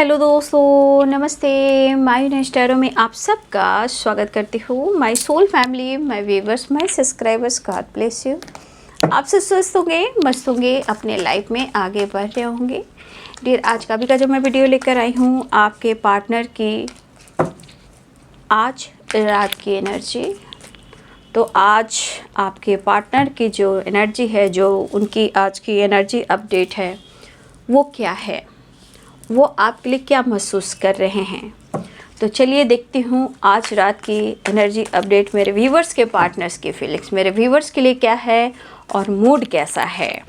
Hello दोस्तों, नमस्ते। My नेस्टारो में आप सबका स्वागत करती हूँ। My soul family, my viewers, my subscribers, God bless you. आप सब स्वस्थ होंगे, मस्त होंगे, अपने लाइफ में आगे बढ़ रहे होंगे। डियर, आज का जो मैं वीडियो लेकर आई हूँ आपके पार्टनर की आज रात की एनर्जी। तो आज आपके पार्टनर की जो एनर्जी है, जो उनकी आज की एनर्जी अपडेट है, वो क्या है, वो आपके लिए क्या महसूस कर रहे हैं। तो चलिए देखती हूँ आज रात की एनर्जी अपडेट मेरे व्यूवर्स के पार्टनर्स की फीलिंग्स, मेरे व्यूवर्स के लिए क्या है और मूड कैसा है।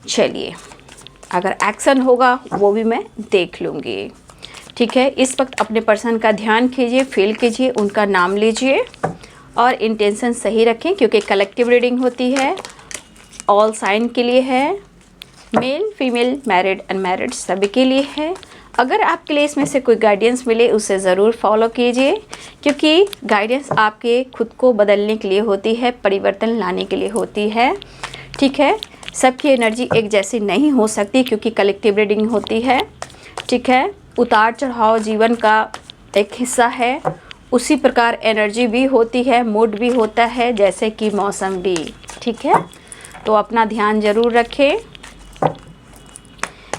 चलिए, अगर एक्शन होगा वो भी मैं देख लूँगी। ठीक है, इस वक्त अपने पर्सन का ध्यान कीजिए, फील कीजिए, उनका नाम लीजिए और इंटेंशन सही रखें, क्योंकि कलेक्टिव रीडिंग होती है, ऑल साइन के लिए है, मेल फीमेल मैरिड अनमैरिड सभी के लिए है। अगर आपके लिए इसमें से कोई गाइडेंस मिले उसे ज़रूर फॉलो कीजिए, क्योंकि गाइडेंस आपके खुद को बदलने के लिए होती है, परिवर्तन लाने के लिए होती है। ठीक है, सबकी एनर्जी एक जैसी नहीं हो सकती क्योंकि कलेक्टिव रीडिंग होती है। ठीक है, उतार चढ़ाव जीवन का एक हिस्सा है, उसी प्रकार एनर्जी भी होती है, मूड भी होता है, जैसे कि मौसम भी। ठीक है, तो अपना ध्यान ज़रूर रखें,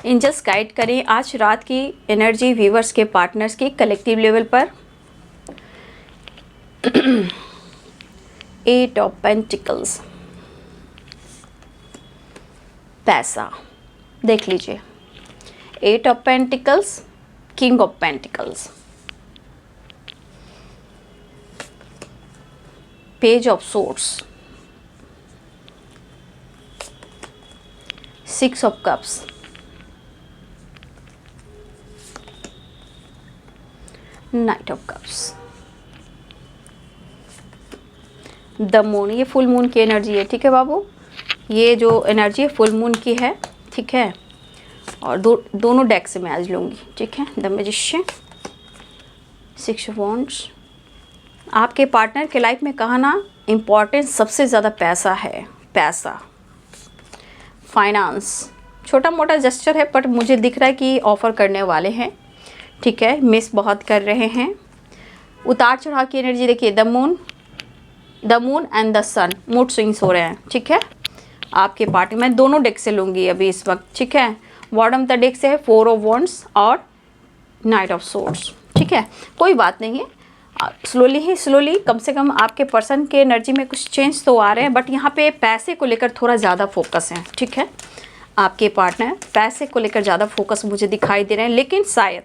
एंजल्स गाइड करें आज रात की एनर्जी व्यूवर्स के पार्टनर्स की कलेक्टिव लेवल पर। 8 ऑफ पेंटिकल्स, पैसा देख लीजिए। 8 of pentacles, king of pentacles, page of swords, 6 of cups, night of cups, the moon. ये फुल मून की एनर्जी है। ठीक है बाबू, ये जो एनर्जी है फुल मून की है। ठीक है, और दोनों डेक से मैं आज लूँगी। ठीक है, द मैजिशियन, 6 ऑफ वॉन्ड्स। आपके पार्टनर के लाइफ में कहा ना, इम्पॉर्टेंस सबसे ज़्यादा पैसा है। पैसा, फाइनेंस, छोटा मोटा जेस्चर है बट मुझे दिख रहा है कि ऑफ़र करने वाले हैं। ठीक है, मिस बहुत कर रहे हैं। उतार चढ़ाव की एनर्जी देखिए, the moon and the sun, mood swings हो रहे हैं। ठीक है, आपके पार्टी में दोनों डेक से लूँगी अभी इस वक्त। ठीक है, बॉटम द डेक से है 4 ऑफ वॉन्ड्स और नाइट ऑफ सोर्ड्स। ठीक है, कोई बात नहीं है, स्लोली कम से कम आपके पर्सन के एनर्जी में कुछ चेंज तो आ रहे हैं, बट यहाँ पे पैसे को लेकर थोड़ा ज़्यादा फोकस है। ठीक है, आपके पार्टनर पैसे को लेकर ज़्यादा फोकस मुझे दिखाई दे रहे हैं, लेकिन शायद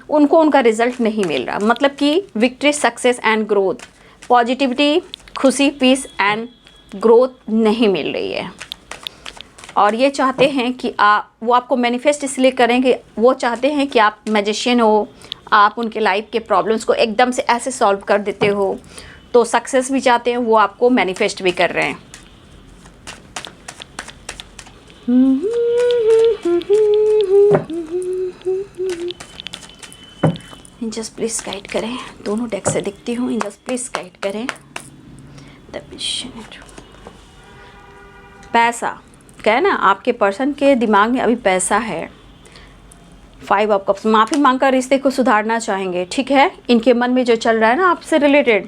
उनको उनका रिजल्ट नहीं मिल रहा। मतलब कि victory, success and growth, positivity, खुशी, पीस एंड ग्रोथ नहीं मिल रही है। और ये चाहते हैं कि वो आपको मैनिफेस्ट इसलिए करेंगे, वो चाहते हैं कि आप मैजिशियन हो, आप उनके लाइफ के प्रॉब्लम्स को एकदम से ऐसे सॉल्व कर देते हो। तो सक्सेस भी चाहते हैं, वो आपको मैनिफेस्ट भी कर रहे हैं। इंजस प्लीज गाइड करें, दोनों डेक से दिखती हूँ। इंजस प्लीज गाइड करें। पैसा क्या है ना, आपके पर्सन के दिमाग में अभी पैसा है। 5 ऑफ कप्स, माफ़ी मांगकर रिश्ते को सुधारना चाहेंगे। ठीक है, इनके मन में जो चल रहा है ना आपसे रिलेटेड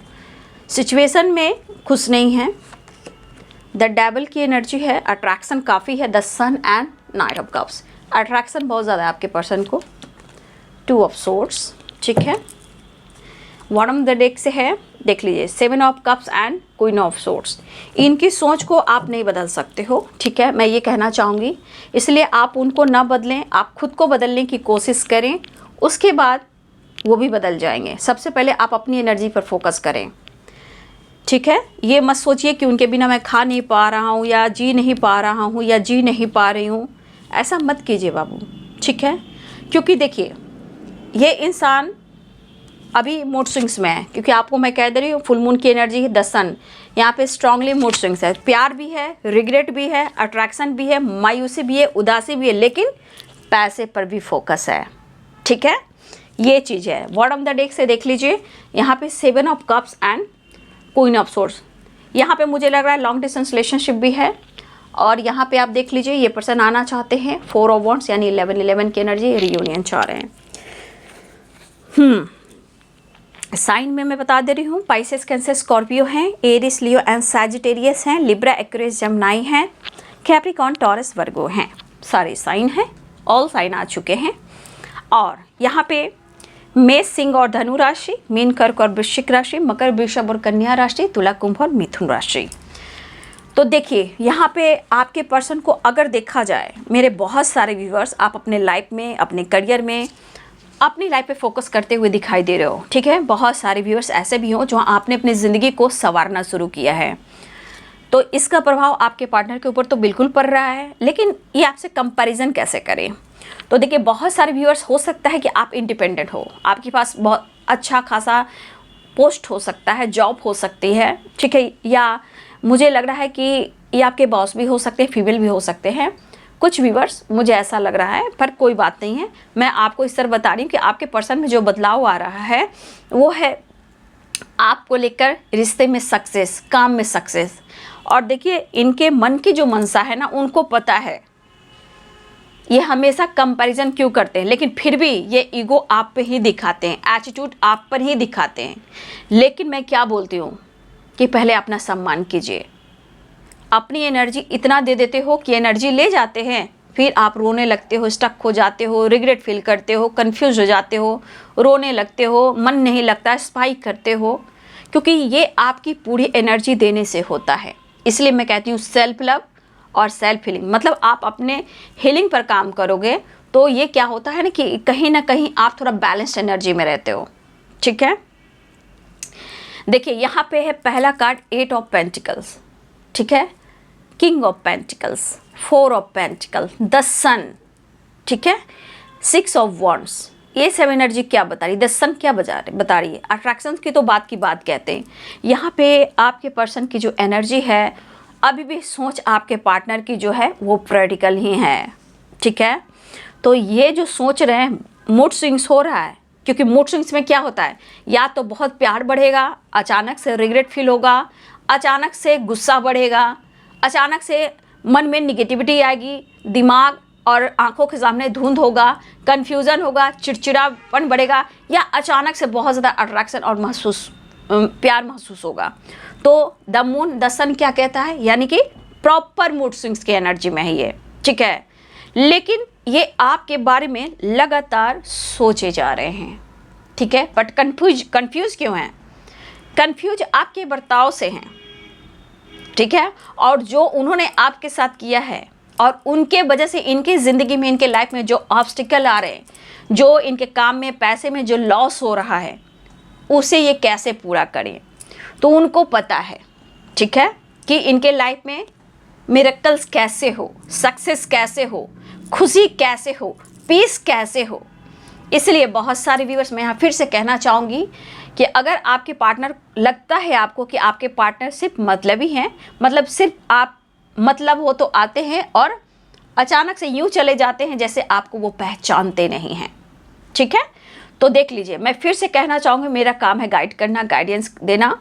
सिचुएशन में खुश नहीं है। द डेविल की एनर्जी है, अट्रैक्शन काफ़ी है। The sun and knight of cups, attraction बहुत ज़्यादा है आपके पर्सन को। 2 ऑफ सोर्ड्स। ठीक है, बॉटम द डेक से है, देख लीजिए, 7 of cups and queen of swords. इनकी सोच को आप नहीं बदल सकते हो। ठीक है, मैं ये कहना चाहूँगी, इसलिए आप उनको ना बदलें, आप खुद को बदलने की कोशिश करें, उसके बाद वो भी बदल जाएंगे। सबसे पहले आप अपनी एनर्जी पर फोकस करें। ठीक है, ये मत सोचिए कि उनके बिना मैं खा नहीं पा रहा हूँ या जी नहीं पा रहा हूँ या जी नहीं पा रही हूँ, ऐसा मत कीजिए बाबू। ठीक है, क्योंकि देखिए ये इंसान अभी मूड स्विंग्स में है, क्योंकि आपको मैं कह दे रही हूँ फुल मून की एनर्जी है, द सन, यहाँ पे स्ट्रांगली मूड स्विंग्स है। प्यार भी है, रिग्रेट भी है, अट्रैक्शन भी है, मायूसी भी है, उदासी भी है, लेकिन पैसे पर भी फोकस है। ठीक है, ये चीज़ है। बॉटम द डेक से देख लीजिए, यहाँ पे 7 of cups and queen of swords. यहाँ पे मुझे लग रहा है लॉन्ग डिस्टेंस रिलेशनशिप भी है और यहाँ पे आप देख लीजिए ये पर्सन आना चाहते हैं 4 ऑफ वॉन्ड्स यानी 11 की एनर्जी, रियूनियन चाह रहे हैं। साइन में मैं बता दे रही हूँ, पाइसेस, कैंसर, स्कॉर्पियो हैं, एरिस, लियो एंड सैजिटेरियस हैं, लिब्रा, एक्वेरियस, जेमिनी हैं, कैप्रिकॉर्न, टॉरस, वर्गो हैं। सारे साइन हैं, ऑल साइन आ चुके हैं। और यहाँ पे मेष, सिंह और धनु राशि, मीन, कर्क और वृश्चिक राशि, मकर, वृषभ और कन्या राशि, तुला, कुंभ और मिथुन राशि। तो देखिए यहाँ पे आपके पर्सन को अगर देखा जाए, मेरे बहुत सारे व्यूअर्स, आप अपने लाइफ में, अपने करियर में, अपनी लाइफ पे फोकस करते हुए दिखाई दे रहे हो, ठीक है। बहुत सारे व्यूअर्स ऐसे भी हो जो आपने अपनी ज़िंदगी को संवारना शुरू किया है, तो इसका प्रभाव आपके पार्टनर के ऊपर तो बिल्कुल पड़ रहा है, लेकिन ये आपसे कंपैरिजन कैसे करें। तो देखिए बहुत सारे व्यूअर्स, हो सकता है कि आप इंडिपेंडेंट हो, आपके पास बहुत अच्छा खासा पोस्ट हो सकता है, जॉब हो सकती है, ठीक है, या मुझे लग रहा है कि ये आपके बॉस भी हो सकते हैं, फीमेल भी हो सकते हैं, कुछ व्यूअर्स मुझे ऐसा लग रहा है, पर कोई बात नहीं है। मैं आपको इस तरह बता रही हूँ कि आपके पर्सन में जो बदलाव आ रहा है वो है आपको लेकर रिश्ते में सक्सेस, काम में सक्सेस। और देखिए इनके मन की जो मनसा है ना, उनको पता है ये हमेशा कंपैरिजन क्यों करते हैं, लेकिन फिर भी ये ईगो आप पे ही दिखाते हैं, एटीट्यूड आप पर ही दिखाते हैं। लेकिन मैं क्या बोलती हूँ कि पहले अपना सम्मान कीजिए। अपनी एनर्जी इतना दे देते हो कि एनर्जी ले जाते हैं, फिर आप रोने लगते हो, स्टक हो जाते हो, रिग्रेट फील करते हो, कंफ्यूज हो जाते हो, रोने लगते हो, मन नहीं लगता, स्पाइक करते हो, क्योंकि ये आपकी पूरी एनर्जी देने से होता है। इसलिए मैं कहती हूँ सेल्फ लव और सेल्फ हीलिंग, मतलब आप अपने हीलिंग पर काम करोगे तो ये क्या होता है ना कहीं आप थोड़ा बैलेंस्ड एनर्जी में रहते हो, ठीक है। देखिए यहाँ पे है पहला कार्ड 8 ऑफ पेंटिकल्स, ठीक है, king of pentacles, 4 of pentacle, the sun, ठीक है, 6 ऑफ वॉन्ड्स। ये सब एनर्जी क्या बता रही है, द सन क्या बता रही है, अट्रैक्शन की तो बात की बात कहते हैं। यहाँ पे आपके पर्सन की जो एनर्जी है, अभी भी सोच आपके पार्टनर की जो है वो प्रैक्टिकल ही है, ठीक है। तो ये जो सोच रहे हैं, मूड स्विंग्स हो रहा है, क्योंकि मूड स्विंग्स में क्या होता है, या तो बहुत प्यार बढ़ेगा, अचानक से रिग्रेट फील होगा, अचानक से गुस्सा बढ़ेगा, अचानक से मन में निगेटिविटी आएगी, दिमाग और आंखों के सामने धुंध होगा, कन्फ्यूज़न होगा, चिड़चिड़ापन बढ़ेगा, या अचानक से बहुत ज़्यादा अट्रैक्शन और प्यार महसूस होगा। तो द मून, द सन क्या कहता है, यानी कि प्रॉपर मूड स्विंग्स की एनर्जी में है ये, ठीक है। लेकिन ये आपके बारे में लगातार सोचे जा रहे हैं, ठीक है, बट कंफ्यूज क्यों हैं? कंफ्यूज आपके बर्ताव से हैं, ठीक है, और जो उन्होंने आपके साथ किया है और उनके वजह से इनकी ज़िंदगी में, इनके लाइफ में जो ऑब्स्टिकल आ रहे हैं, जो इनके काम में, पैसे में जो लॉस हो रहा है, उसे ये कैसे पूरा करें। तो उनको पता है, ठीक है, कि इनके लाइफ में मिरेकल्स कैसे हो, सक्सेस कैसे हो, खुशी कैसे हो, पीस कैसे हो। इसलिए बहुत सारे व्यूअर्स, मैं यहाँ फिर से कहना चाहूँगी कि अगर आपके पार्टनर, लगता है आपको कि आपके पार्टनर सिर्फ मतलबी हैं, मतलब सिर्फ आप मतलब हो तो आते हैं और अचानक से यूँ चले जाते हैं जैसे आपको वो पहचानते नहीं हैं, ठीक है। तो देख लीजिए, मैं फिर से कहना चाहूँगी, मेरा काम है गाइड करना, गाइडेंस देना।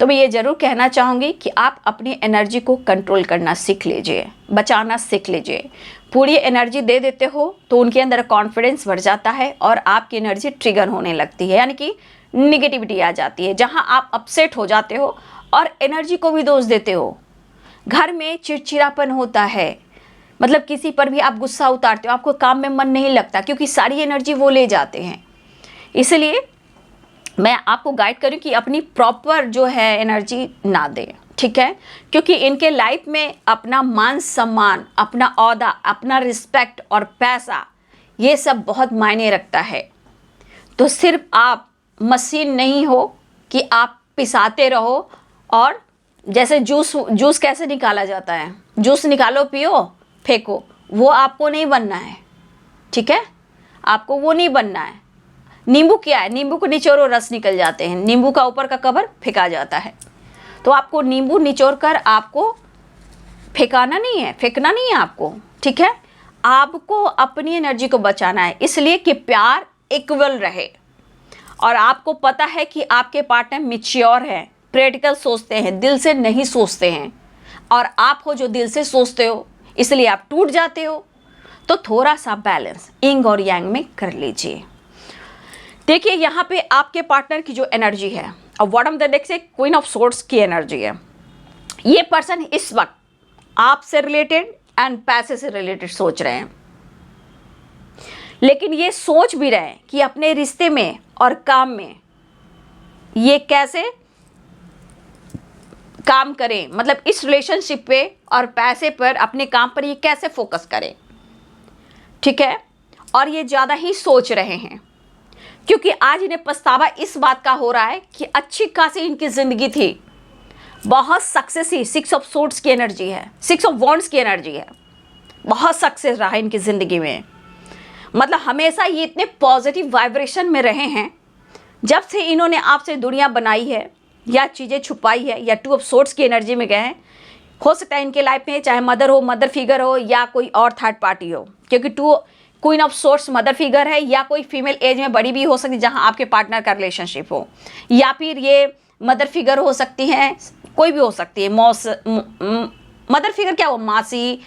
तो मैं ये ज़रूर कहना चाहूँगी कि आप अपनी एनर्जी को कंट्रोल करना सीख लीजिए, बचाना सीख लीजिए। पूरी एनर्जी दे देते हो तो उनके अंदर कॉन्फिडेंस बढ़ जाता है और आपकी एनर्जी ट्रिगर होने लगती है, यानी कि निगेटिविटी आ जाती है, जहाँ आप अपसेट हो जाते हो और एनर्जी को भी दोष देते हो। घर में चिड़चिड़ापन होता है, मतलब किसी पर भी आप गुस्सा उतारते हो, आपको काम में मन नहीं लगता, क्योंकि सारी एनर्जी वो ले जाते हैं। इसलिए मैं आपको गाइड करूँ कि अपनी प्रॉपर जो है एनर्जी ना दें, ठीक है, क्योंकि इनके लाइफ में अपना मान सम्मान, अपना औहदा, अपना रिस्पेक्ट और पैसा, ये सब बहुत मायने रखता है। तो सिर्फ आप मशीन नहीं हो कि आप पिसाते रहो, और जैसे जूस कैसे निकाला जाता है, जूस निकालो, पियो, फेंको, वो आपको नहीं बनना है, ठीक है, आपको वो नहीं बनना है। नींबू क्या है, नींबू को निचोड़ो, रस निकल जाते हैं, नींबू का ऊपर का कवर फेंका जाता है। तो आपको नींबू निचोड़ कर आपको फेंकाना नहीं है, फेंकना नहीं है आपको, ठीक है। आपको अपनी एनर्जी को बचाना है, इसलिए कि प्यार इक्वल रहे। और आपको पता है कि आपके पार्टनर मैच्योर हैं, प्रैक्टिकल सोचते हैं, दिल से नहीं सोचते हैं। और आप हो जो दिल से सोचते हो, इसलिए आप टूट जाते हो। तो थोड़ा सा बैलेंस यिंग और यांग में कर लीजिए। देखिए यहाँ पे आपके पार्टनर की जो एनर्जी है, और बॉटम द डेक से क्वीन ऑफ सोर्ड्स की एनर्जी है। ये पर्सन इस वक्त आपसे रिलेटेड एंड पैसे से रिलेटेड सोच रहे हैं, लेकिन ये सोच भी रहे हैं कि अपने रिश्ते में और काम में ये कैसे काम करें, मतलब इस रिलेशनशिप पे और पैसे पर, अपने काम पर ये कैसे फोकस करें। ठीक है, और ये ज़्यादा ही सोच रहे हैं, क्योंकि आज इन्हें पछतावा इस बात का हो रहा है कि अच्छी खासी इनकी ज़िंदगी थी, बहुत सक्सेस ही, 6 ऑफ सोर्ड्स की एनर्जी है, 6 ऑफ वॉन्ड्स की एनर्जी है, बहुत सक्सेस रहा इनकी ज़िंदगी में। मतलब हमेशा ये इतने पॉजिटिव वाइब्रेशन में रहे हैं। जब से इन्होंने आपसे दुनिया बनाई है या चीज़ें छुपाई है या 2 ऑफ सोर्ड्स की एनर्जी में गए हैं, हो सकता है इनके लाइफ में चाहे मदर हो, मदर फिगर हो, या कोई और थर्ड पार्टी हो, क्योंकि queen of swords mother figure है, या कोई फीमेल एज में बड़ी भी हो सकती है जहां आपके पार्टनर का रिलेशनशिप हो, या फिर ये मदर फिगर हो सकती हैं, कोई भी हो सकती है। मदर फिगर क्या हो, मासी,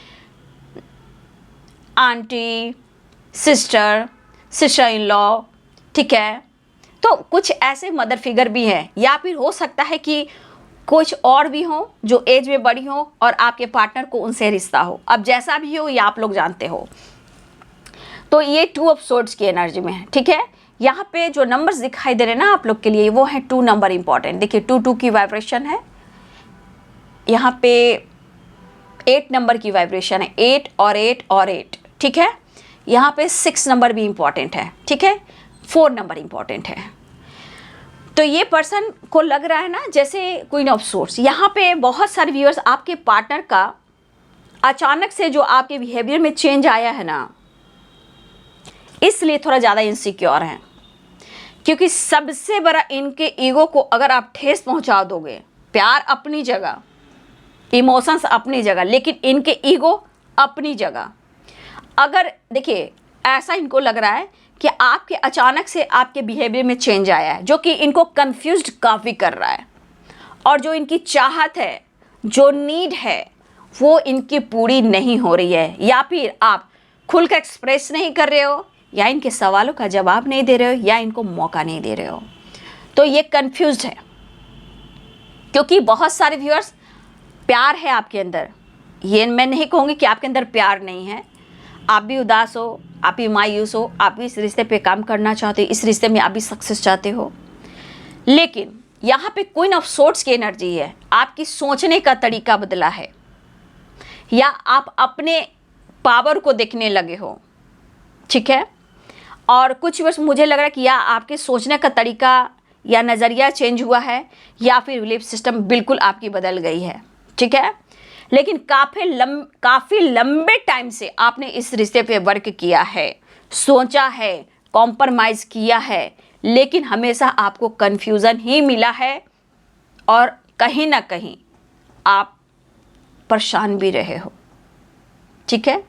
aunty, sister, sister in law. ठीक है, तो कुछ ऐसे मदर फिगर भी हैं, या फिर हो सकता है कि कुछ और भी हो जो एज में बड़ी हो और आपके पार्टनर को उनसे रिश्ता हो। अब जैसा भी हो ये आप लोग जानते हो। तो ये 2 ऑफ सोर्ड्स की एनर्जी में है। ठीक है, यहाँ पे जो नंबर्स दिखाई दे रहे हैं ना आप लोग के लिए, वो है 2 नंबर इंपॉर्टेंट। देखिए 2 की वाइब्रेशन है, यहाँ पे 8 नंबर की वाइब्रेशन है, 8 और 8 और 8। ठीक है, यहाँ पे 6 नंबर भी इंपॉर्टेंट है। ठीक है, 4 नंबर इंपॉर्टेंट है। तो ये पर्सन को लग रहा है ना जैसे क्वीन ऑफ सोर्ड्स। यहाँ पे बहुत सारे व्यूअर्स, आपके पार्टनर का अचानक से जो आपके बिहेवियर में चेंज आया है ना, इसलिए थोड़ा ज़्यादा इनसिक्योर हैं, क्योंकि सबसे बड़ा इनके ईगो को अगर आप ठेस पहुंचा दोगे, प्यार अपनी जगह, इमोशंस अपनी जगह, लेकिन इनके ईगो अपनी जगह। अगर देखिए ऐसा इनको लग रहा है कि आपके अचानक से आपके बिहेवियर में चेंज आया है, जो कि इनको कंफ्यूज्ड काफ़ी कर रहा है, और जो इनकी चाहत है, जो नीड है, वो इनकी पूरी नहीं हो रही है, या फिर आप खुलकर एक्सप्रेस नहीं कर रहे हो, या इनके सवालों का जवाब नहीं दे रहे हो, या इनको मौका नहीं दे रहे हो। तो ये कंफ्यूज्ड है, क्योंकि बहुत सारे व्यूअर्स, प्यार है आपके अंदर, ये मैं नहीं कहूँगी कि आपके अंदर प्यार नहीं है। आप भी उदास हो, आप भी मायूस हो, आप भी इस रिश्ते पे काम करना चाहते हो, इस रिश्ते में आप भी सक्सेस चाहते हो, लेकिन यहाँ पे क्वीन ऑफ सोर्ड्स की एनर्जी है। आपकी सोचने का तरीका बदला है, या आप अपने पावर को देखने लगे हो। ठीक है, और कुछ वर्ष मुझे लग रहा है कि या आपके सोचने का तरीका या नज़रिया चेंज हुआ है, या फिर बिलीफ सिस्टम बिल्कुल आपकी बदल गई है। ठीक है, लेकिन काफ़ी लंबे टाइम से आपने इस रिश्ते पे वर्क किया है, सोचा है, कॉम्प्रोमाइज़ किया है, लेकिन हमेशा आपको कन्फ्यूज़न ही मिला है, और कहीं ना कहीं आप परेशान भी रहे हो। ठीक है,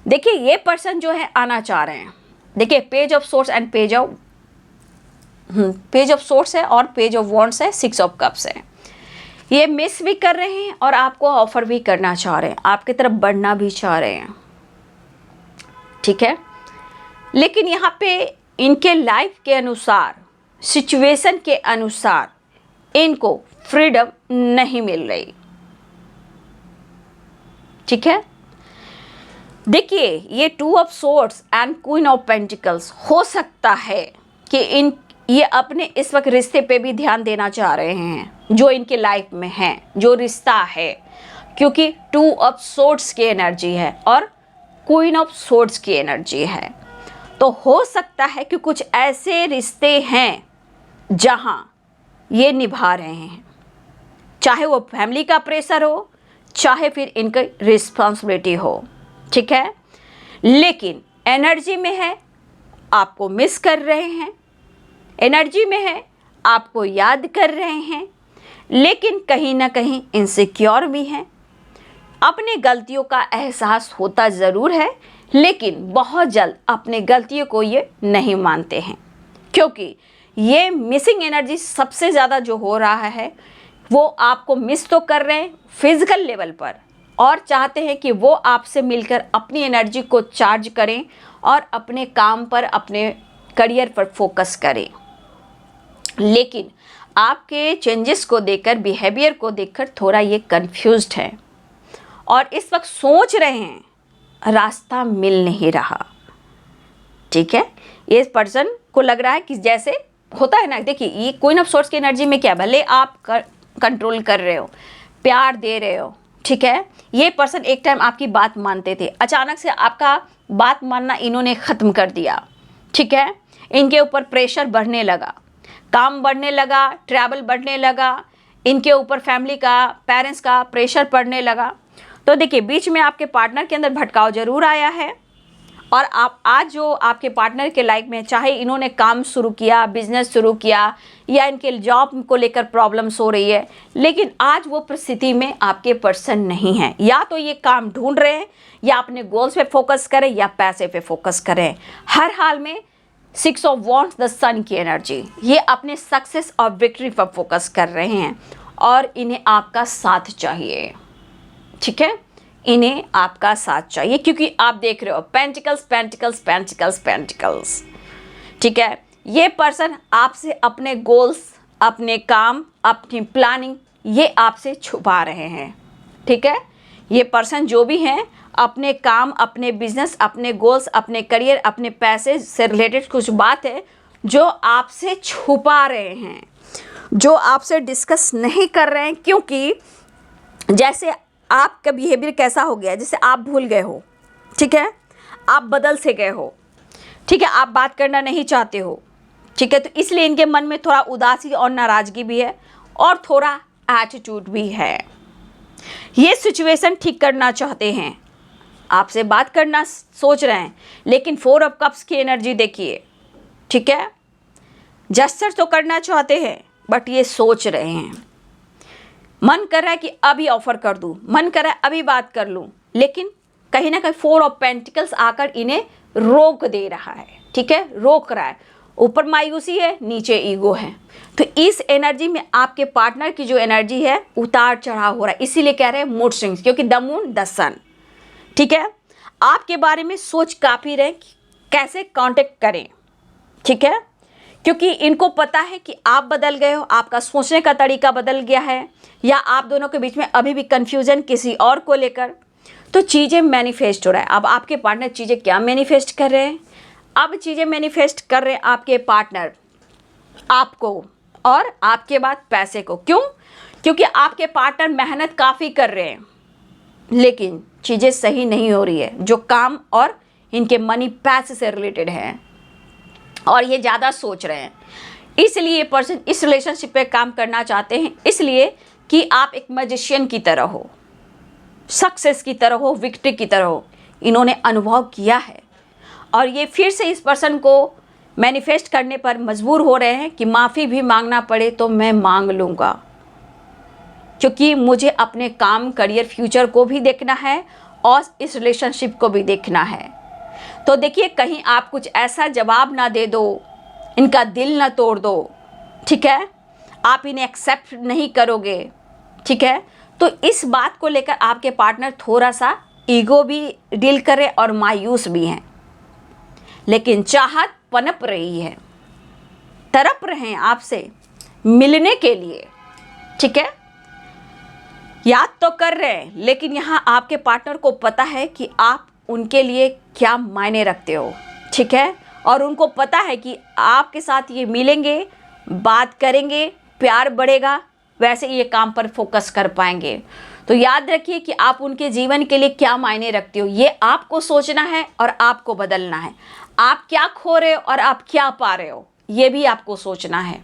देखिए ये पर्सन जो है आना चाह रहे हैं। देखिए page of source and page of source है और पेज ऑफ वॉन्ड्स है, 6 ऑफ कप्स है। ये मिस भी कर रहे हैं और आपको ऑफर भी करना चाह रहे हैं, आपकी तरफ बढ़ना भी चाह रहे हैं। ठीक है, लेकिन यहाँ पे इनके लाइफ के अनुसार, सिचुएशन के अनुसार इनको फ्रीडम नहीं मिल रही। ठीक है, देखिए ये 2 of swords and queen of pentacles, हो सकता है कि ये अपने इस वक्त रिश्ते पे भी ध्यान देना चाह रहे हैं जो इनके लाइफ में है, जो रिश्ता है, क्योंकि 2 ऑफ सोर्ड्स की एनर्जी है और क्वीन ऑफ सोर्ड्स की एनर्जी है। तो हो सकता है कि कुछ ऐसे रिश्ते हैं जहां ये निभा रहे हैं, चाहे वो फैमिली का प्रेशर हो, चाहे फिर इनकी रिस्पॉन्सिबिलिटी हो। ठीक है, लेकिन एनर्जी में है आपको मिस कर रहे हैं, एनर्जी में है आपको याद कर रहे हैं, लेकिन कहीं ना कहीं इनसिक्योर भी हैं। अपनी गलतियों का एहसास होता ज़रूर है, लेकिन बहुत जल्द अपने गलतियों को ये नहीं मानते हैं, क्योंकि ये मिसिंग एनर्जी सबसे ज़्यादा जो हो रहा है वो आपको मिस तो कर रहे हैं फिजिकल लेवल पर, और चाहते हैं कि वो आपसे मिलकर अपनी एनर्जी को चार्ज करें और अपने काम पर, अपने करियर पर फोकस करें। लेकिन आपके चेंजेस को देखकर, बिहेवियर को देखकर थोड़ा ये कंफ्यूज्ड है और इस वक्त सोच रहे हैं, रास्ता मिल नहीं रहा। ठीक है, ये पर्सन को लग रहा है कि जैसे होता है ना, देखिए ये क्वीन ऑफ सोर्स की एनर्जी में क्या, भले आप कंट्रोल कर रहे हो, प्यार दे रहे हो, ठीक है, ये पर्सन एक टाइम आपकी बात मानते थे, अचानक से आपका बात मानना इन्होंने ख़त्म कर दिया। ठीक है, इनके ऊपर प्रेशर बढ़ने लगा, काम बढ़ने लगा, ट्रैवल बढ़ने लगा, इनके ऊपर फैमिली का, पेरेंट्स का प्रेशर पड़ने लगा। तो देखिए बीच में आपके पार्टनर के अंदर भटकाव ज़रूर आया है और आप आज जो आपके पार्टनर के लाइफ में, चाहे इन्होंने काम शुरू किया, बिजनेस शुरू किया या इनके जॉब को लेकर प्रॉब्लम्स हो रही है, लेकिन आज वो परिस्थिति में आपके पर्सन नहीं है। या तो ये काम ढूंढ रहे हैं या अपने गोल्स पे फोकस करें या पैसे पे फोकस करें। हर हाल में 6 ऑफ वॉन्ड्स, द सन की एनर्जी, ये अपने सक्सेस और विक्ट्री पर फोकस कर रहे हैं और इन्हें आपका साथ चाहिए। ठीक है, इन्हें आपका साथ चाहिए क्योंकि आप देख रहे हो पेंटिकल्स पेंटिकल्स पेंटिकल्स पेंटिकल्स। ठीक है, ये पर्सन आपसे अपने गोल्स, अपने काम, अपनी प्लानिंग, ये आपसे छुपा रहे हैं। ठीक है, ये पर्सन जो भी हैं अपने काम, अपने बिजनेस, अपने गोल्स, अपने करियर, अपने पैसे से रिलेटेड कुछ बात है जो आपसे छुपा रहे हैं, जो आपसे डिस्कस नहीं कर रहे हैं, क्योंकि जैसे आपका बिहेवियर कैसा हो गया, जैसे आप भूल गए हो। ठीक है, आप बदल से गए हो। ठीक है, आप बात करना नहीं चाहते हो। ठीक है, तो इसलिए इनके मन में थोड़ा उदासी और नाराज़गी भी है और थोड़ा एटीट्यूड भी है। ये सिचुएशन ठीक करना चाहते हैं, आपसे बात करना सोच रहे हैं, लेकिन 4 ऑफ कप्स की एनर्जी देखिए। ठीक है, जस्टर तो करना चाहते हैं बट ये सोच रहे हैं, मन कर रहा है कि अभी ऑफर कर दूं, मन कर रहा है अभी बात कर लूं, लेकिन कहीं ना कहीं 4 ऑफ पेंटिकल्स आकर इन्हें रोक दे रहा है। ठीक है, रोक रहा है। ऊपर मायूसी है, नीचे ईगो है। तो इस एनर्जी में आपके पार्टनर की जो एनर्जी है उतार चढ़ाव हो रहा है, इसीलिए कह रहे हैं मूड स्विंग्स, क्योंकि द मून द सन। ठीक है, आपके बारे में सोच काफी रहे कि कैसे कांटेक्ट करें। ठीक है, क्योंकि इनको पता है कि आप बदल गए हो, आपका सोचने का तरीका बदल गया है, या आप दोनों के बीच में अभी भी कंफ्यूजन किसी और को लेकर। तो चीज़ें मैनिफेस्ट हो रहा है। अब आपके पार्टनर चीज़ें क्या मैनिफेस्ट कर रहे हैं? अब चीज़ें मैनिफेस्ट कर रहे हैं आपके पार्टनर आपको और आपके बाद पैसे को। क्यों? क्योंकि आपके पार्टनर मेहनत काफ़ी कर रहे हैं, लेकिन चीज़ें सही नहीं हो रही है। जो काम और इनके मनी पैसे से रिलेटेड है और ये ज़्यादा सोच रहे हैं, इसलिए ये पर्सन इस रिलेशनशिप पे काम करना चाहते हैं, इसलिए कि आप एक मैजिशियन की तरह हो, सक्सेस की तरह हो, विक्ट्री की तरह हो। इन्होंने अनुभव किया है और ये फिर से इस पर्सन को मैनिफेस्ट करने पर मजबूर हो रहे हैं कि माफ़ी भी मांगना पड़े तो मैं मांग लूँगा, क्योंकि मुझे अपने काम, करियर, फ्यूचर को भी देखना है और इस रिलेशनशिप को भी देखना है। तो देखिए, कहीं आप कुछ ऐसा जवाब ना दे दो, इनका दिल ना तोड़ दो। ठीक है, आप इन्हें एक्सेप्ट नहीं करोगे। ठीक है, तो इस बात को लेकर आपके पार्टनर थोड़ा सा ईगो भी डील करे और मायूस भी हैं, लेकिन चाहत पनप रही है, तड़प रहे हैं आपसे मिलने के लिए। ठीक है, याद तो कर रहे हैं, लेकिन यहाँ आपके पार्टनर को पता है कि आप उनके लिए क्या मायने रखते हो। ठीक है, और उनको पता है कि आपके साथ ये मिलेंगे, बात करेंगे, प्यार बढ़ेगा, वैसे ये काम पर फोकस कर पाएंगे। तो याद रखिए कि आप उनके जीवन के लिए क्या मायने रखते हो, ये आपको सोचना है और आपको बदलना है। आप क्या खो रहे हो और आप क्या पा रहे हो, ये भी आपको सोचना है।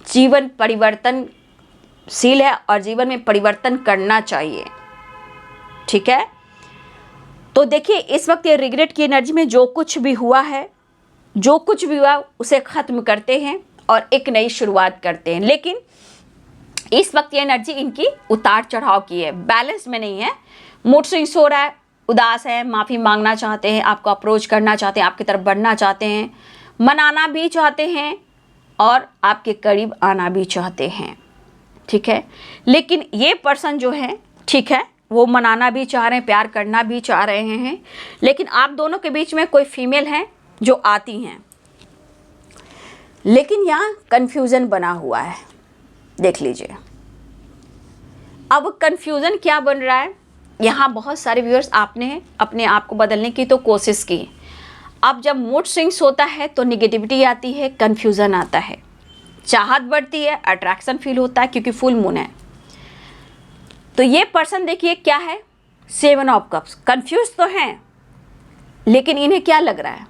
जीवन परिवर्तनशील है और जीवन में परिवर्तन करना चाहिए। ठीक है, तो देखिए इस वक्त ये रिग्रेट की एनर्जी में जो कुछ भी हुआ है, जो कुछ भी हुआ उसे ख़त्म करते हैं और एक नई शुरुआत करते हैं। लेकिन इस वक्त ये एनर्जी इनकी उतार चढ़ाव की है, बैलेंस में नहीं है। मूड स्विंग्स हो रहा है, उदास है, माफ़ी मांगना चाहते हैं, आपको अप्रोच करना चाहते हैं, आपकी तरफ बढ़ना चाहते हैं, मनाना भी चाहते हैं और आपके करीब आना भी चाहते हैं। ठीक है। लेकिन ये पर्सन जो है, ठीक है, वो मनाना भी चाह रहे हैं, प्यार करना भी चाह रहे हैं, लेकिन आप दोनों के बीच में कोई फीमेल है जो आती हैं, लेकिन यहाँ कन्फ्यूज़न बना हुआ है। देख लीजिए अब कन्फ्यूज़न क्या बन रहा है। यहाँ बहुत सारे व्यूअर्स आपने अपने आप को बदलने की तो कोशिश की। अब जब मूड स्विंग्स होता है तो निगेटिविटी आती है, कन्फ्यूज़न आता है, चाहत बढ़ती है, अट्रैक्शन फील होता है क्योंकि फुल मून है। तो ये पर्सन देखिए क्या है, 7 ऑफ कप्स। कंफ्यूज तो हैं, लेकिन इन्हें क्या लग रहा है,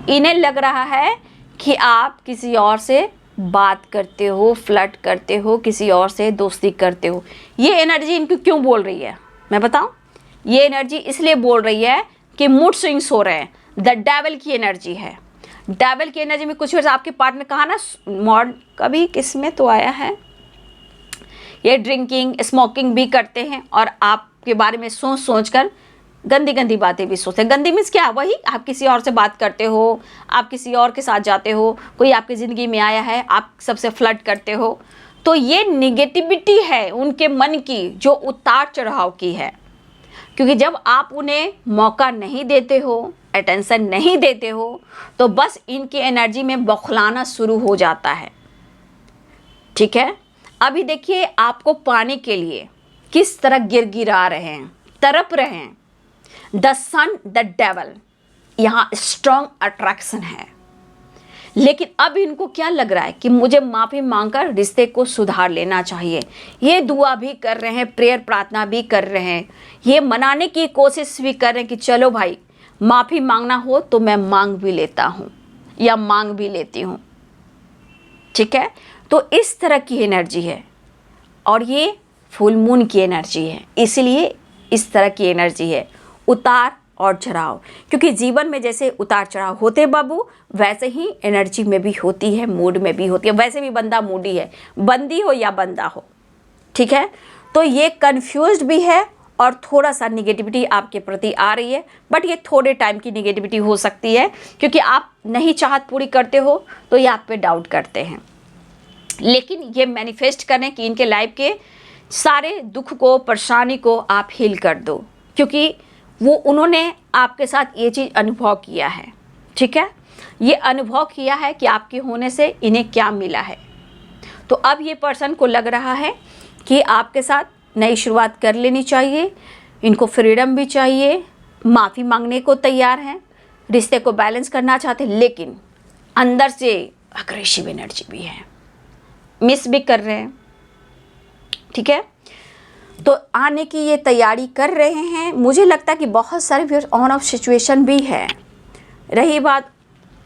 इन्हें लग रहा है कि आप किसी और से बात करते हो, फ्लर्ट करते हो, किसी और से दोस्ती करते हो। ये एनर्जी इनको क्यों बोल रही है मैं बताऊं? ये एनर्जी इसलिए बोल रही है कि मूड स्विंग्स हो रहे हैं। द डेविल की एनर्जी है। डेविल की एनर्जी में कुछ वर्ष आपके पार्टनर कहा ना, मॉड कभी किसमें तो आया है, ये ड्रिंकिंग स्मोकिंग भी करते हैं और आपके बारे में सोच सोच कर गंदी गंदी बातें भी सोचते हैं। गंदी मीन्स क्या, वही आप किसी और से बात करते हो, आप किसी और के साथ जाते हो, कोई आपकी ज़िंदगी में आया है, आप सबसे फ्लर्ट करते हो। तो ये निगेटिविटी है उनके मन की, जो उतार चढ़ाव की है। क्योंकि जब आप उन्हें मौका नहीं देते हो, अटेंशन नहीं देते हो, तो बस इनकी एनर्जी में बौखलाना शुरू हो जाता है। ठीक है, अभी देखिए आपको पाने के लिए किस तरह गिरगिरा रहे हैं, तड़प रहे हैं। द सन, द डेवल, यहाँ स्ट्रॉन्ग अट्रैक्शन है। लेकिन अब इनको क्या लग रहा है कि मुझे माफ़ी मांगकर रिश्ते को सुधार लेना चाहिए। ये दुआ भी कर रहे हैं, प्रेयर प्रार्थना भी कर रहे हैं, ये मनाने की कोशिश भी कर रहे हैं कि चलो भाई माफ़ी मांगना हो तो मैं मांग भी लेता हूँ या मांग भी लेती हूँ। ठीक है, तो इस तरह की एनर्जी है और ये फुल मून की एनर्जी है, इसलिए इस तरह की एनर्जी है, उतार और चढ़ाव। क्योंकि जीवन में जैसे उतार चढ़ाव होते बाबू, वैसे ही एनर्जी में भी होती है, मूड में भी होती है। वैसे भी बंदा मूडी है, बंदी हो या बंदा हो। ठीक है, तो ये कंफ्यूज्ड भी है और थोड़ा सा निगेटिविटी आपके प्रति आ रही है, बट ये थोड़े टाइम की निगेटिविटी हो सकती है क्योंकि आप नहीं चाहत पूरी करते हो तो ये आप पे डाउट करते हैं। लेकिन ये मैनिफेस्ट करें कि इनके लाइफ के सारे दुख को, परेशानी को आप हील कर दो, क्योंकि वो उन्होंने आपके साथ ये चीज़ अनुभव किया है। ठीक है, ये अनुभव किया है कि आपके होने से इन्हें क्या मिला है। तो अब ये पर्सन को लग रहा है कि आपके साथ नई शुरुआत कर लेनी चाहिए, इनको फ्रीडम भी चाहिए, माफ़ी मांगने को तैयार हैं, रिश्ते को बैलेंस करना चाहते हैं, लेकिन अंदर से अग्रेसिव एनर्जी भी है, मिस भी कर रहे हैं। ठीक है, तो आने की ये तैयारी कर रहे हैं। मुझे लगता है कि बहुत सारे व्यूअर्स ऑन ऑफ सिचुएशन भी है। रही बात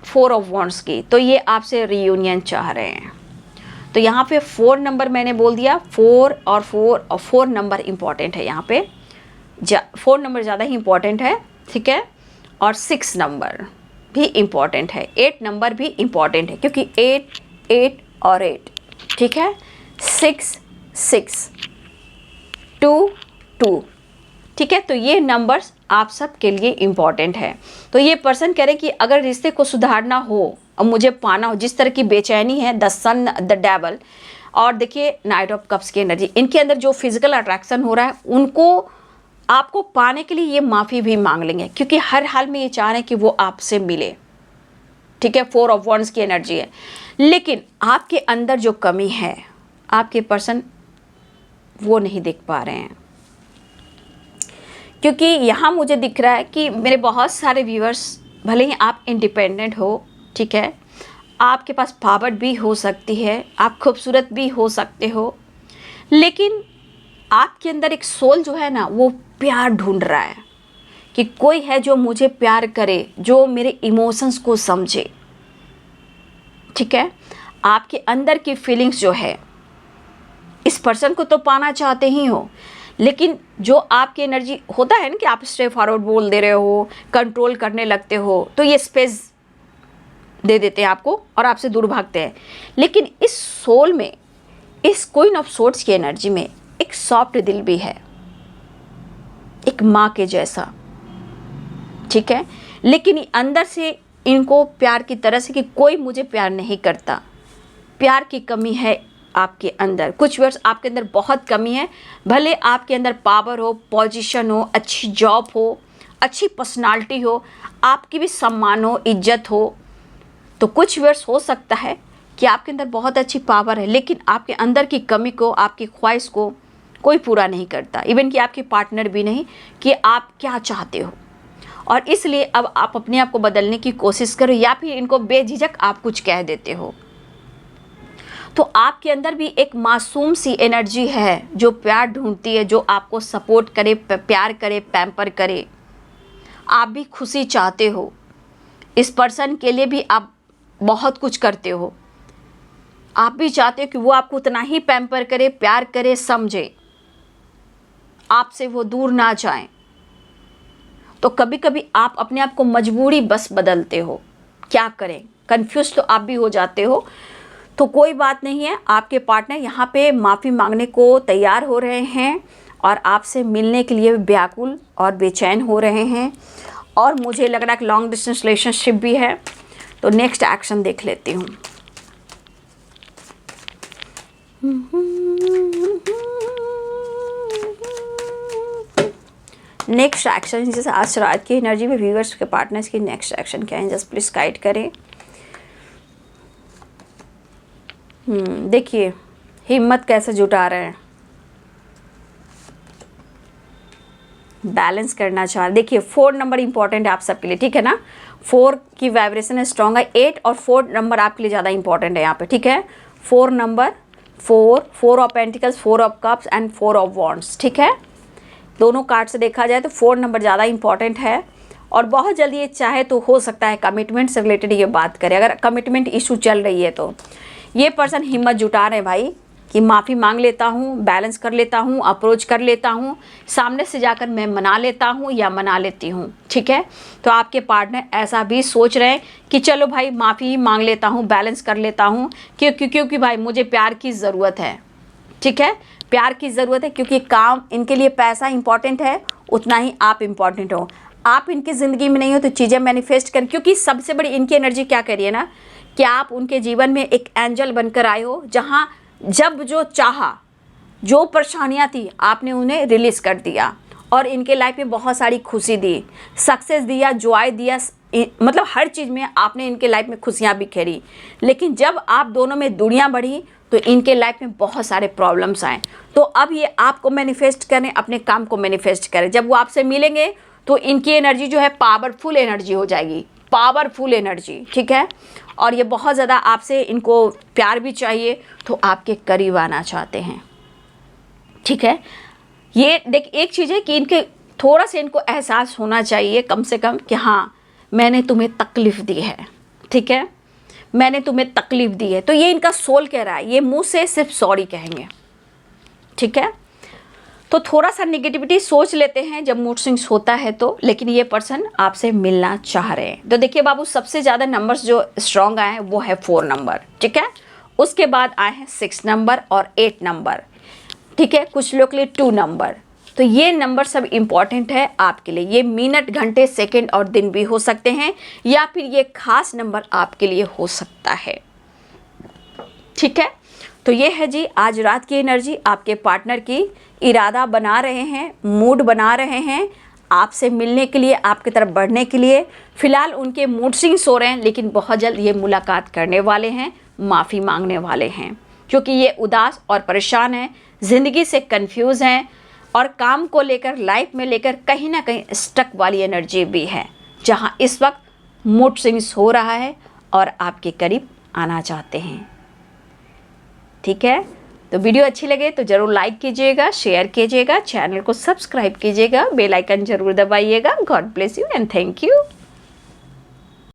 4 ऑफ वॉन्ड्स की, तो ये आपसे रियूनियन चाह रहे हैं। तो यहाँ पे 4 नंबर मैंने बोल दिया, 4 नंबर इम्पॉर्टेंट है यहाँ पे, 4 नंबर ज़्यादा ही इम्पॉर्टेंट है। ठीक है, और 6 नंबर भी इम्पॉर्टेंट है, 8 नंबर भी इम्पॉर्टेंट है, क्योंकि 8 और 8, ठीक है, 6 2 ठीक है। तो ये नंबर्स आप सब के लिए इम्पॉर्टेंट है। तो ये पर्सन कह रहे हैं कि अगर रिश्ते को सुधारना हो और मुझे पाना हो, जिस तरह की बेचैनी है, द सन, द डेवल, और देखिए नाइट ऑफ कप्स की एनर्जी, इनके अंदर जो फिजिकल अट्रैक्शन हो रहा है, उनको आपको पाने के लिए ये माफ़ी भी मांग लेंगे, क्योंकि हर हाल में ये चाह रहे हैं कि वो आपसे मिले। ठीक है, 4 ऑफ वॉन्ड्स की एनर्जी है। लेकिन आपके अंदर जो कमी है, आपके पर्सन वो नहीं देख पा रहे हैं, क्योंकि यहाँ मुझे दिख रहा है कि मेरे बहुत सारे व्यूअर्स, भले ही आप इंडिपेंडेंट हो, ठीक है, आपके पास पावर भी हो सकती है, आप खूबसूरत भी हो सकते हो, लेकिन आपके अंदर एक सोल जो है ना, वो प्यार ढूंढ रहा है कि कोई है जो मुझे प्यार करे, जो मेरे इमोशंस को समझे। ठीक है, आपके अंदर की फीलिंग्स जो है, इस पर्सन को तो पाना चाहते ही हो, लेकिन जो आपकी एनर्जी होता है ना कि आप स्ट्रेट फॉरवर्ड बोल दे रहे हो, कंट्रोल करने लगते हो, तो ये स्पेस दे देते हैं आपको और आपसे दूर भागते हैं। लेकिन इस सोल में, इस क्वीन ऑफ सोर्ड्स की एनर्जी में एक सॉफ्ट दिल भी है, एक माँ के जैसा। ठीक है, लेकिन अंदर से इनको प्यार की तरह से कि कोई मुझे प्यार नहीं करता, प्यार की कमी है आपके अंदर, कुछ व्यूअर्स आपके अंदर बहुत कमी है। भले आपके अंदर पावर हो, पोजीशन हो, अच्छी जॉब हो, अच्छी पर्सनालिटी हो, आपकी भी सम्मान हो, इज्जत हो, तो कुछ व्यूअर्स हो सकता है कि आपके अंदर बहुत अच्छी पावर है, लेकिन आपके अंदर की कमी को, आपकी ख्वाहिश को कोई पूरा नहीं करता, इवन कि आपके पार्टनर भी नहीं, कि आप क्या चाहते हो। और इसलिए अब आप अपने आप को बदलने की कोशिश करो, या फिर इनको बेझिझक आप कुछ कह देते हो। तो आपके अंदर भी एक मासूम सी एनर्जी है जो प्यार ढूंढती है, जो आपको सपोर्ट करे, प्यार करे, पैम्पर करे। आप भी खुशी चाहते हो, इस पर्सन के लिए भी आप बहुत कुछ करते हो। आप भी चाहते हो कि वो आपको उतना ही पैम्पर करे, प्यार करे, समझे, आपसे वो दूर ना जाए। तो कभी कभी आप अपने आप को मजबूरी बस बदलते हो, क्या करें, कंफ्यूज तो आप भी हो जाते हो। तो कोई बात नहीं है, आपके पार्टनर यहाँ पे माफ़ी मांगने को तैयार हो रहे हैं और आपसे मिलने के लिए व्याकुल और बेचैन हो रहे हैं। और मुझे लग रहा है कि लॉन्ग डिस्टेंस रिलेशनशिप भी है। तो नेक्स्ट एक्शन देख लेती हूँ। नेक्स्ट एक्शन जैसे आज रात की एनर्जी में व्यूअर्स के पार्टनर्स की नेक्स्ट एक्शन क्या है, जस्ट प्लीज गाइड करें। देखिए हिम्मत कैसे जुटा रहे हैं, बैलेंस करना चाह रहे। देखिए 4 नंबर इंपॉर्टेंट है आप सबके लिए, ठीक है ना। 4 की वाइब्रेशन है स्ट्रॉन्ग है। 8 और 4 नंबर आपके लिए ज़्यादा इंपॉर्टेंट है यहाँ पे, ठीक है। 4 number, 4 of pentacles, 4 of cups and 4 of wands, ठीक है। दोनों कार्ड से देखा जाए तो 4 नंबर ज़्यादा इंपॉर्टेंट है। और बहुत जल्दी ये चाहे तो हो सकता है कमिटमेंट से रिलेटेड ये बात करें। अगर कमिटमेंट इशू चल रही है तो ये पर्सन हिम्मत जुटा रहे हैं भाई कि माफ़ी मांग लेता हूँ, बैलेंस कर लेता हूँ, अप्रोच कर लेता हूँ, सामने से जाकर मैं मना लेता हूँ या मना लेती हूँ, ठीक है। तो आपके पार्टनर ऐसा भी सोच रहे हैं कि चलो भाई माफ़ी ही मांग लेता हूँ, बैलेंस कर लेता हूँ, क्योंकि भाई मुझे प्यार की ज़रूरत है, ठीक है। प्यार की ज़रूरत है क्योंकि काम, इनके लिए पैसा इंपॉर्टेंट है, उतना ही आप इम्पॉर्टेंट हो। आप इनकी ज़िंदगी में नहीं हो तो चीज़ें मैनिफेस्ट करें, क्योंकि सबसे बड़ी इनकी एनर्जी क्या करिए ना कि आप उनके जीवन में एक एंजल बनकर आए हो, जहाँ जब जो चाहा, जो परेशानियाँ थी आपने उन्हें रिलीज़ कर दिया और इनके लाइफ में बहुत सारी खुशी दी, सक्सेस दिया, जॉय दिया, मतलब हर चीज़ में आपने इनके लाइफ में खुशियाँ बिखेरी। लेकिन जब आप दोनों में दूरियाँ बढ़ी तो इनके लाइफ में बहुत सारे प्रॉब्लम्स आए। तो अब ये आपको मैनिफेस्ट करें, अपने काम को मैनिफेस्ट करें। जब वो आपसे मिलेंगे तो इनकी एनर्जी जो है पावरफुल एनर्जी हो जाएगी, पावरफुल एनर्जी, ठीक है। और ये बहुत ज़्यादा आपसे, इनको प्यार भी चाहिए, तो आपके करीब आना चाहते हैं, ठीक है। ये देख एक चीज़ है कि इनके थोड़ा सा इनको एहसास होना चाहिए कम से कम कि हाँ मैंने तुम्हें तकलीफ़ दी है, ठीक है, मैंने तुम्हें तकलीफ़ दी है। तो ये इनका सोल कह रहा है, ये मुंह से सिर्फ सॉरी कहेंगे, ठीक है। तो थोड़ा सा नेगेटिविटी सोच लेते हैं जब मूड स्विंग्स होता है तो, लेकिन ये पर्सन आपसे मिलना चाह रहे हैं। तो देखिए बाबू, सबसे ज़्यादा नंबर्स जो स्ट्रॉन्ग आए हैं वो है 4 नंबर, ठीक है। उसके बाद आए हैं 6 नंबर और 8 नंबर, ठीक है। कुछ लोग के लिए 2 नंबर। तो ये नंबर सब इम्पॉर्टेंट है आपके लिए। ये मिनट, घंटे, सेकंड और दिन भी हो सकते हैं, या फिर ये खास नंबर आपके लिए हो सकता है, ठीक है। तो ये है जी आज रात की एनर्जी। आपके पार्टनर की इरादा बना रहे हैं, मूड बना रहे हैं आपसे मिलने के लिए, आपकी तरफ बढ़ने के लिए। फ़िलहाल उनके मूड स्विंग्स हो रहे हैं, लेकिन बहुत जल्द ये मुलाकात करने वाले हैं, माफ़ी मांगने वाले हैं, क्योंकि ये उदास और परेशान हैं, ज़िंदगी से कंफ्यूज हैं और काम को लेकर, लाइफ में लेकर कहीं ना कहीं स्टक वाली एनर्जी भी है, जहाँ इस वक्त मूड स्विंग्स हो रहा है और आपके करीब आना चाहते हैं, ठीक है। तो वीडियो अच्छी लगे तो ज़रूर लाइक कीजिएगा, शेयर कीजिएगा, चैनल को सब्सक्राइब कीजिएगा, बेल आइकन ज़रूर दबाइएगा। God bless you and thank you.